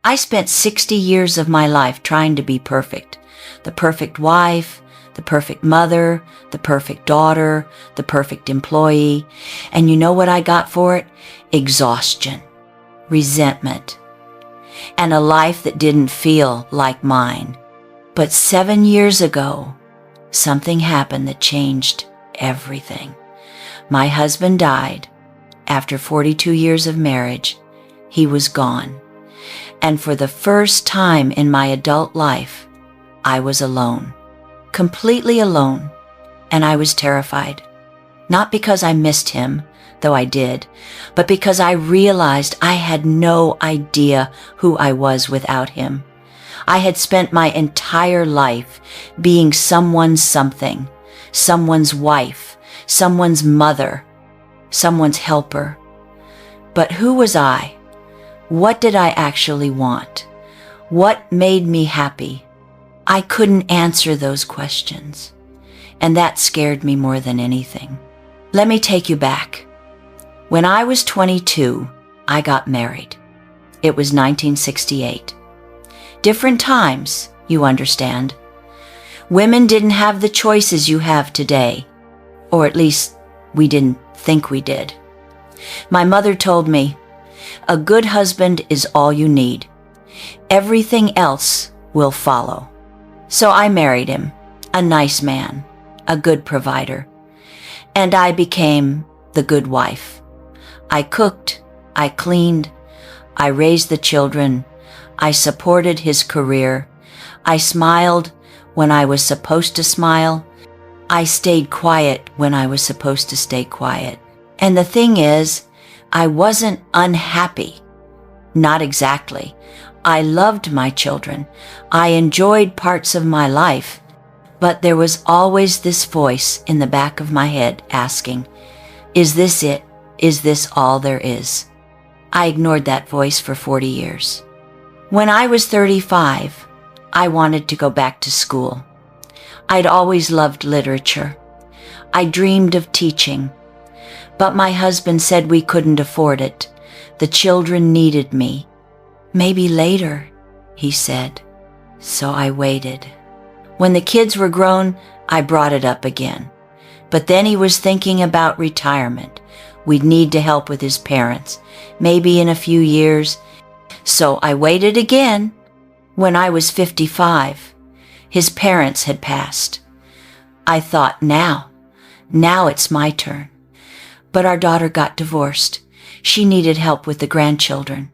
I spent 60 years of my life trying to be perfect. The perfect wife, the perfect mother, the perfect daughter, the perfect employee. And you know what I got for it? Exhaustion, resentment, and a life that didn't feel like mine. But 7 years ago, something happened that changed everything. My husband died. After 42 years of marriage, he was gone. And for the first time in my adult life, I was alone, completely alone, and I was terrified. Not because I missed him, though I did, but because I realized I had no idea who I was without him. I had spent my entire life being someone's something, someone's wife, someone's mother, someone's helper. But who was I? What did I actually want? What made me happy? I couldn't answer those questions, and that scared me more than anything. Let me take you back. When I was 22, I got married. It was 1968. Different times, you understand. Women didn't have the choices you have today, or at least we didn't think we did. My mother told me, a good husband is all you need. Everything else will follow. So I married him, a nice man, a good provider, and I became the good wife. I cooked, I cleaned, I raised the children, I supported his career, I smiled when I was supposed to smile, I stayed quiet when I was supposed to stay quiet. And the thing is, I wasn't unhappy. Not exactly. I loved my children. I enjoyed parts of my life. But there was always this voice in the back of my head asking, is this it? Is this all there is? I ignored that voice for 40 years. When I was 35, I wanted to go back to school. I'd always loved literature. I dreamed of teaching. But my husband said we couldn't afford it. The children needed me. Maybe later, he said. So I waited. When the kids were grown, I brought it up again. But then he was thinking about retirement. We'd need to help with his parents, maybe in a few years. So I waited again. When I was 55, his parents had passed. I thought, now it's my turn. But our daughter got divorced. She needed help with the grandchildren.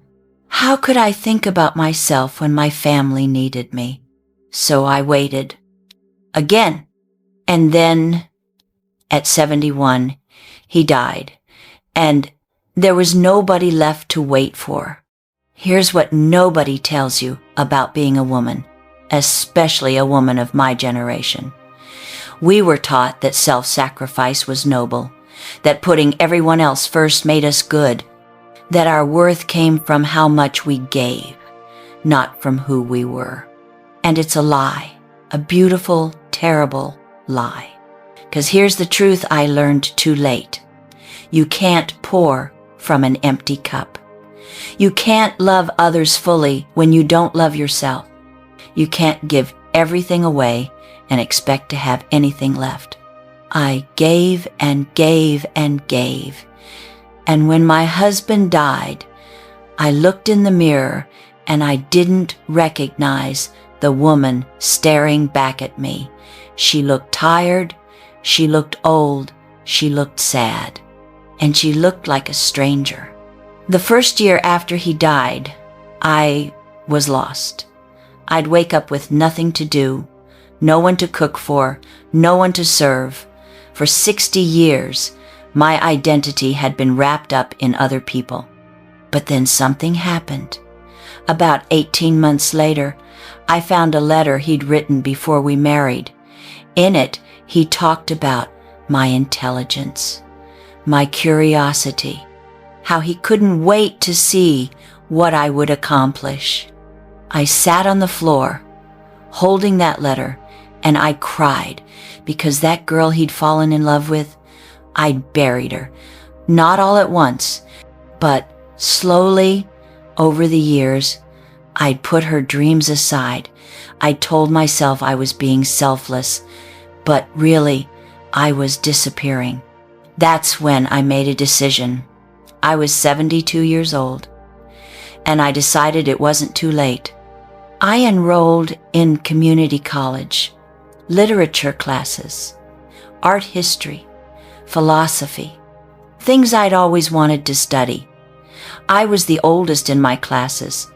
How could I think about myself when my family needed me? So I waited. Again. And then, at 71, he died. And there was nobody left to wait for. Here's what nobody tells you about being a woman, especially a woman of my generation. We were taught that self-sacrifice was noble, that putting everyone else first made us good, that our worth came from how much we gave, not from who we were. And it's a lie, a beautiful, terrible lie. 'Cause here's the truth I learned too late. You can't pour from an empty cup. You can't love others fully when you don't love yourself. You can't give everything away and expect to have anything left. I gave and gave and gave. And when my husband died, I looked in the mirror and I didn't recognize the woman staring back at me. She looked tired, she looked old, she looked sad, and she looked like a stranger. The first year after he died, I was lost. I'd wake up with nothing to do, no one to cook for, no one to serve. For 60 years, my identity had been wrapped up in other people. But then something happened. About 18 months later, I found a letter he'd written before we married. In it, he talked about my intelligence, my curiosity, how he couldn't wait to see what I would accomplish. I sat on the floor, holding that letter, and I cried because that girl he'd fallen in love with, I'd buried her. Not all at once, but slowly over the years, I'd put her dreams aside. I told myself I was being selfless, but really, I was disappearing. That's when I made a decision. I was 72 years old, and I decided it wasn't too late. I enrolled in community college, literature classes, art history, philosophy, things I'd always wanted to study. I was the oldest in my classes,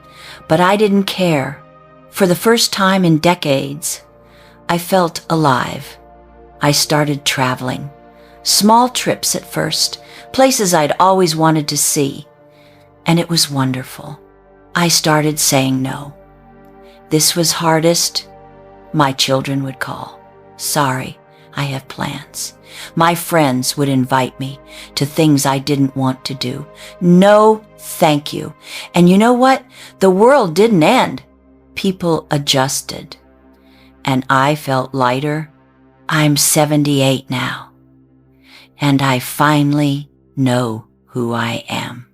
but I didn't care. For the first time in decades, I felt alive. I started traveling. Small trips at first, places I'd always wanted to see, and it was wonderful. I started saying no. This was hardest. My children would call. Sorry, I have plans. My friends would invite me to things I didn't want to do. No, thank you. And you know what? The world didn't end. People adjusted, and I felt lighter. I'm 78 now, and I finally know who I am.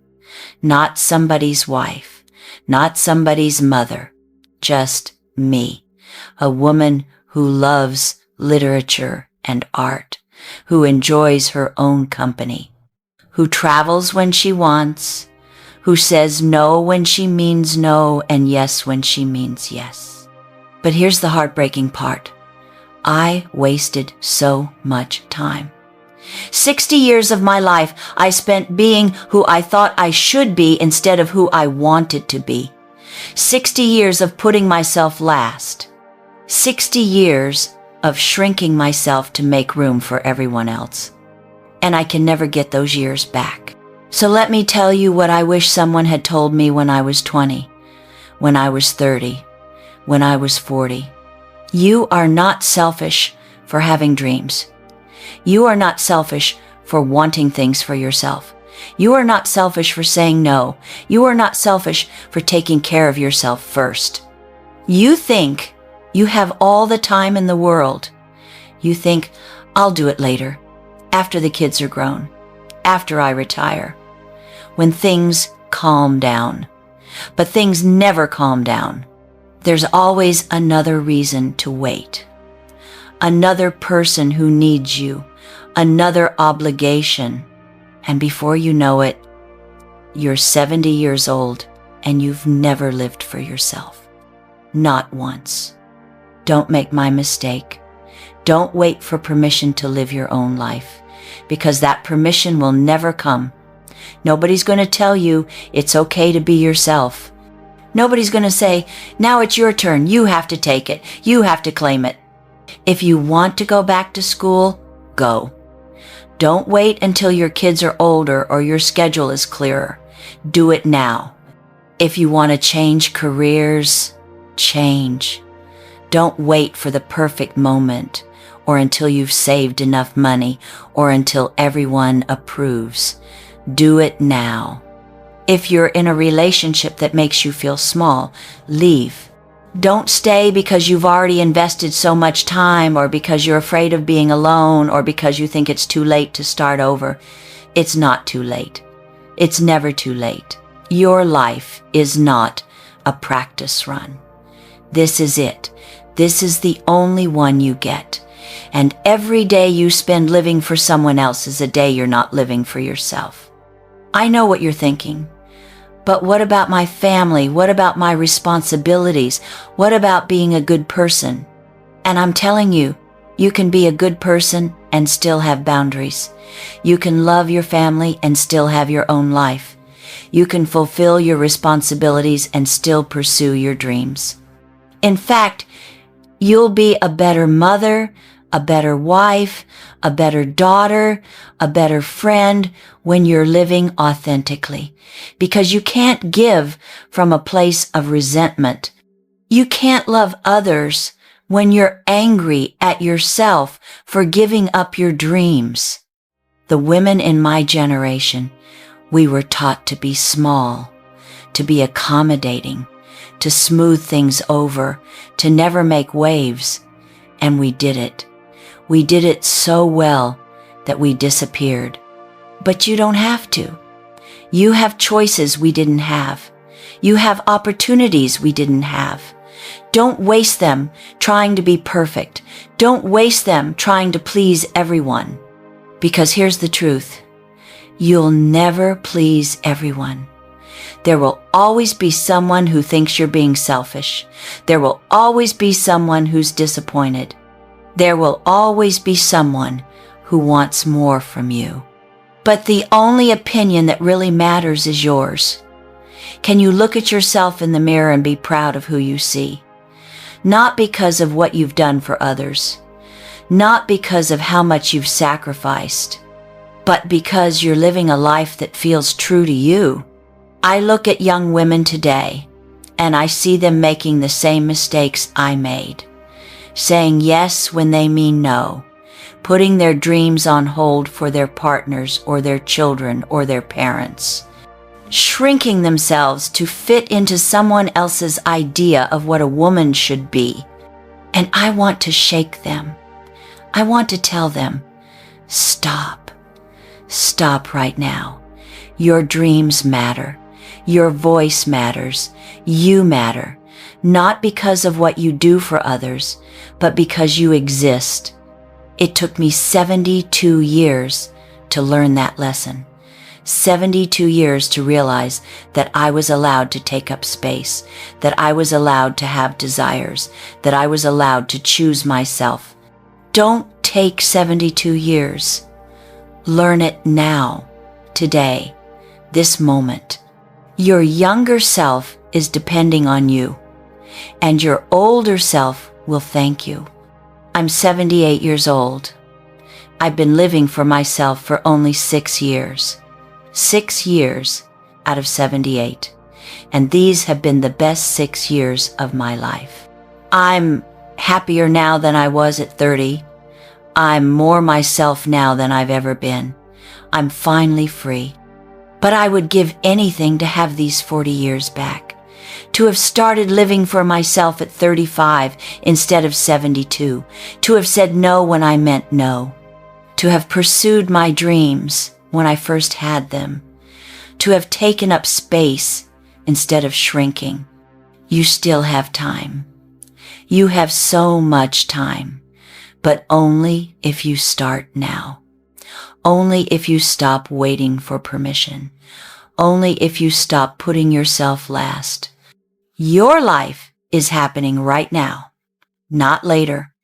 Not somebody's wife, not somebody's mother, just me, a woman who loves literature and art, who enjoys her own company, who travels when she wants, who says no when she means no and yes when she means yes. But here's the heartbreaking part. I wasted so much time. 60 years of my life I spent being who I thought I should be instead of who I wanted to be. 60 years of putting myself last. 60 years of shrinking myself to make room for everyone else. And I can never get those years back. So let me tell you what I wish someone had told me when I was 20, when I was 30, when I was 40. You are not selfish for having dreams. You are not selfish for wanting things for yourself. You are not selfish for saying no. You are not selfish for taking care of yourself first. You think you have all the time in the world. You think, I'll do it later, after the kids are grown, after I retire, when things calm down. But things never calm down. There's always another reason to wait. Another person who needs you, another obligation. And before you know it, you're 70 years old and you've never lived for yourself. Not once. Don't make my mistake. Don't wait for permission to live your own life, because that permission will never come. Nobody's going to tell you it's okay to be yourself. Nobody's going to say, now it's your turn. You have to take it. You have to claim it. If you want to go back to school, go. Don't wait until your kids are older or your schedule is clearer. Do it now. If you want to change careers, change. Don't wait for the perfect moment or until you've saved enough money or until everyone approves. Do it now. If you're in a relationship that makes you feel small, leave. Don't stay because you've already invested so much time or because you're afraid of being alone or because you think it's too late to start over. It's not too late. It's never too late. Your life is not a practice run. This is it. This is the only one you get. And every day you spend living for someone else is a day you're not living for yourself. I know what you're thinking. But what about my family? What about my responsibilities? What about being a good person? And I'm telling you, you can be a good person and still have boundaries. You can love your family and still have your own life. You can fulfill your responsibilities and still pursue your dreams. In fact, you'll be a better mother, a better wife, a better daughter, a better friend when you're living authentically. Because you can't give from a place of resentment. You can't love others when you're angry at yourself for giving up your dreams. The women in my generation, we were taught to be small, to be accommodating, to smooth things over, to never make waves. And we did it. We did it so well that we disappeared. But you don't have to. You have choices we didn't have. You have opportunities we didn't have. Don't waste them trying to be perfect. Don't waste them trying to please everyone. Because here's the truth. You'll never please everyone. There will always be someone who thinks you're being selfish. There will always be someone who's disappointed. There will always be someone who wants more from you. But the only opinion that really matters is yours. Can you look at yourself in the mirror and be proud of who you see? Not because of what you've done for others, not because of how much you've sacrificed, but because you're living a life that feels true to you. I look at young women today, and I see them making the same mistakes I made, saying yes when they mean no, putting their dreams on hold for their partners or their children or their parents, shrinking themselves to fit into someone else's idea of what a woman should be. And I want to shake them. I want to tell them, stop. Stop right now. Your dreams matter. Your voice matters. You matter. Not because of what you do for others, but because you exist. It took me 72 years to learn that lesson. 72 years to realize that I was allowed to take up space, that I was allowed to have desires, that I was allowed to choose myself. Don't take 72 years. Learn it now, today, this moment. Your younger self is depending on you, and your older self will thank you. I'm 78 years old. I've been living for myself for only 6 years. 6 years out of 78. And these have been the best 6 years of my life. I'm happier now than I was at 30. I'm more myself now than I've ever been. I'm finally free. But I would give anything to have these 40 years back. To have started living for myself at 35 instead of 72. To have said no when I meant no. To have pursued my dreams when I first had them. To have taken up space instead of shrinking. You still have time. You have so much time, but only if you start now. Only if you stop waiting for permission. Only if you stop putting yourself last. Your life is happening right now, not later,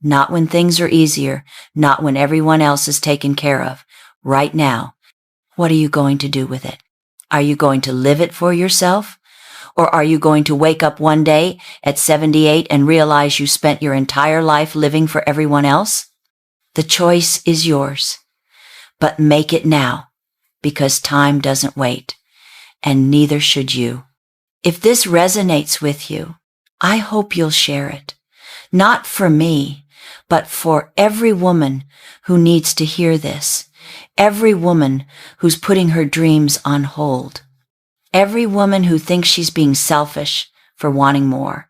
not when things are easier, not when everyone else is taken care of. Right now. What are you going to do with it? Are you going to live it for yourself? Or are you going to wake up one day at 78 and realize you spent your entire life living for everyone else? The choice is yours. But make it now, because time doesn't wait, and neither should you. If this resonates with you, I hope you'll share it. Not for me, but for every woman who needs to hear this. Every woman who's putting her dreams on hold. Every woman who thinks she's being selfish for wanting more.